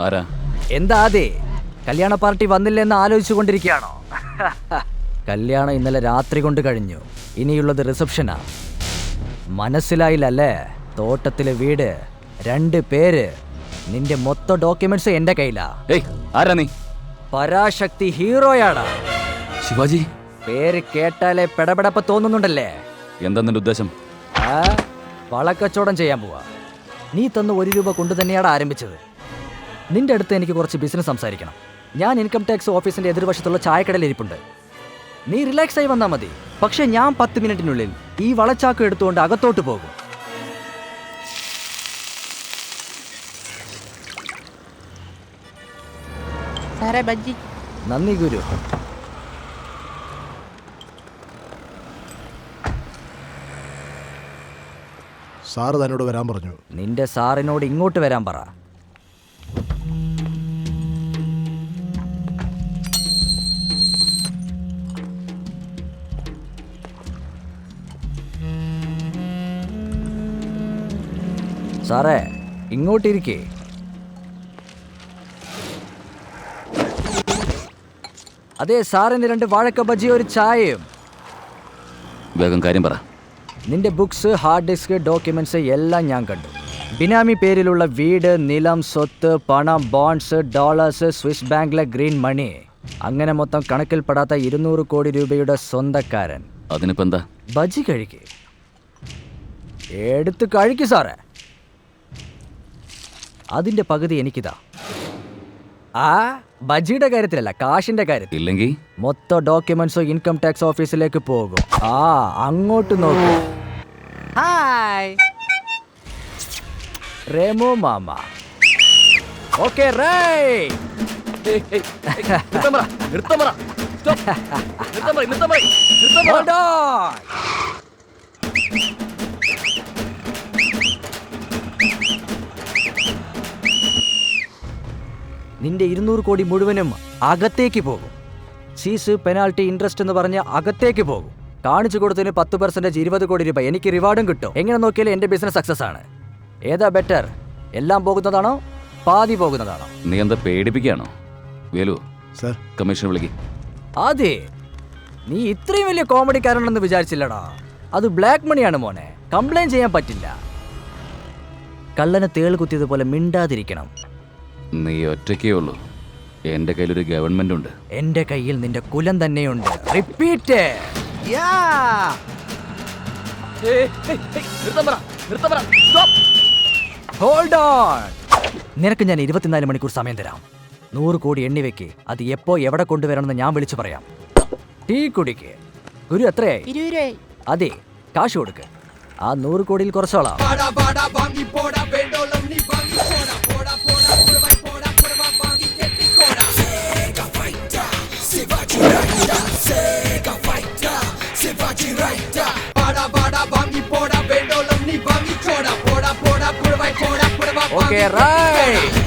ആരാ? എന്താ അതെ, കല്യാണ പാർട്ടി വന്നില്ലെന്ന് ആലോചിച്ചു കൊണ്ടിരിക്കുകയാണോ? കല്യാണം ഇന്നലെ രാത്രി കൊണ്ട് കഴിഞ്ഞു. ഇനിയുള്ളത് റിസപ്ഷനാ. മനസ്സിലായില്ലല്ലേ? തോട്ടത്തിലെ വീട്, 2 പേര്, നിന്റെ മൊത്തം ഡോക്യുമെന്റ്സ് എന്റെ കയ്യിലാ. ആരാ നീ? പരാശക്തി ഹീറോയാടാ. ശിവാജി. പേര് കേട്ടാലേ പെടപെടപ്പ് തോന്നുന്നുണ്ടല്ലേ? എന്താ നിന്റെ ഉദ്ദേശം? വളക്കച്ചവടം ചെയ്യാൻ പോവാ. നീ തന്ന 1 രൂപ കൊണ്ട് തന്നെയാണ് ആരംഭിച്ചത്. നിന്റെ അടുത്ത് എനിക്ക് കുറച്ച് ബിസിനസ് സംസാരിക്കണം. ഞാൻ ഇൻകം ടാക്സ് ഓഫീസിന്റെ എതിർവശത്തുള്ള ചായക്കടയിൽ ഇരിപ്പുണ്ട്. നീ റിലാക്സ് ആയി വന്നാൽ മതി. പക്ഷെ ഞാൻ 10 മിനിറ്റിനുള്ളിൽ ഈ വളച്ചാക്ക് എടുത്തുകൊണ്ട് അകത്തോട്ട് പോകും. നന്ദി ഗുരു. സാറ് തന്നോട് വരാൻ പറഞ്ഞു. നിന്റെ സാറിനോട് ഇങ്ങോട്ട് വരാൻ പറ. സാറേ, ഇങ്ങോട്ടിരിക്കേ. അതെ, സാറിന് 2 വാഴക്ക ബജി, ഒരു ചായയും. വേഗം കാര്യം പറ. നിന്റെ ബുക്സ്, ഹാർഡ് ഡിസ്ക്, ഡോക്യുമെന്റ്സ് എല്ലാം ഞാൻ കണ്ടു. ബിനാമി പേരിലുള്ള വീട്, നിലം, സ്വത്ത്, പണം, ബോണ്ട്സ്, ഡോളേഴ്സ്, സ്വിസ് ബാങ്കിലെ ഗ്രീൻ മണി, അങ്ങനെ മൊത്തം കണക്കിൽപ്പെടാത്ത 200 കോടി രൂപയുടെ സ്വന്തക്കാരൻ. അതിനിപ്പോ എന്താ? ബജി കഴിക്കേ. എടുത്ത് കഴിക്കു സാറേ. അതിന്റെ പകുതി എനിക്കിതാ. ബജിയുടെ കാര്യത്തിലല്ല, കാശിന്റെ കാര്യത്തിൽ. ഇല്ലെങ്കിൽ മൊത്തം ഡോക്യുമെന്റ്സോ ഇൻകം ടാക്സ് ഓഫീസിലേക്ക് പോകും. അങ്ങോട്ട് നോക്കൂ. Hi റേമോ mama. ഓക്കെ നിന്റെ 200 കോടി മുഴുവനും അകത്തേക്ക് പോകും. സീസ്, പെനാൽറ്റി, ഇൻട്രസ്റ്റ് എന്ന് പറഞ്ഞ് അകത്തേക്ക് പോകും. കാണിച്ചു കൊടുത്തതിന് 10% 20 കോടി രൂപ എനിക്ക് റിവാർഡും കിട്ടും. എങ്ങനെ നോക്കിയാലും എന്റെ ബിസിനസ് സക്സസ് ആണ്. ഏതാ ബെറ്റർ? എല്ലാം പോകുന്നതാണോ, പാതി പോകുന്നതാണോ? നീ എന്താ പേടിപ്പിക്കുകയാണോ? വേലു സർ, കമ്മീഷൻ വിളിക്ക്. അതെ, നീ ഇത്രയും വലിയ കോമഡിക്കാരനെന്ന് വിചാരിച്ചില്ലടാ. അത് ബ്ലാക്ക് മണിയാണ് മോനെ. കംപ്ലൈന്റ് ചെയ്യാൻ പറ്റില്ല. കള്ളനെ തേൾ കുത്തിയതുപോലെ മിണ്ടാതിരിക്കണം. നീ ഒറ്റയ്ക്കേ ഉള്ളൂ. എന്റെ കയ്യിലൊരു ഗവൺമെന്റ് ഉണ്ട്. എന്റെ കയ്യിൽ നിന്റെ കുലം തന്നെയുണ്ട്. റിപ്പീറ്റ്. Hold on. നിനക്ക് ഞാൻ 24 മണിക്കൂർ സമയം തരാം. 100 കോടി എണ്ണിവെക്ക്. അത് എപ്പോ എവിടെ കൊണ്ടുവരണമെന്ന് ഞാൻ വിളിച്ചു പറയാം. ടീ കുടിക്ക്. ഗുരു എത്രയായി? 20. അതെ, കാശ് കൊടുക്ക്. ആ 100 കോടിയിൽ കുറച്ചോളാം. Okay, right.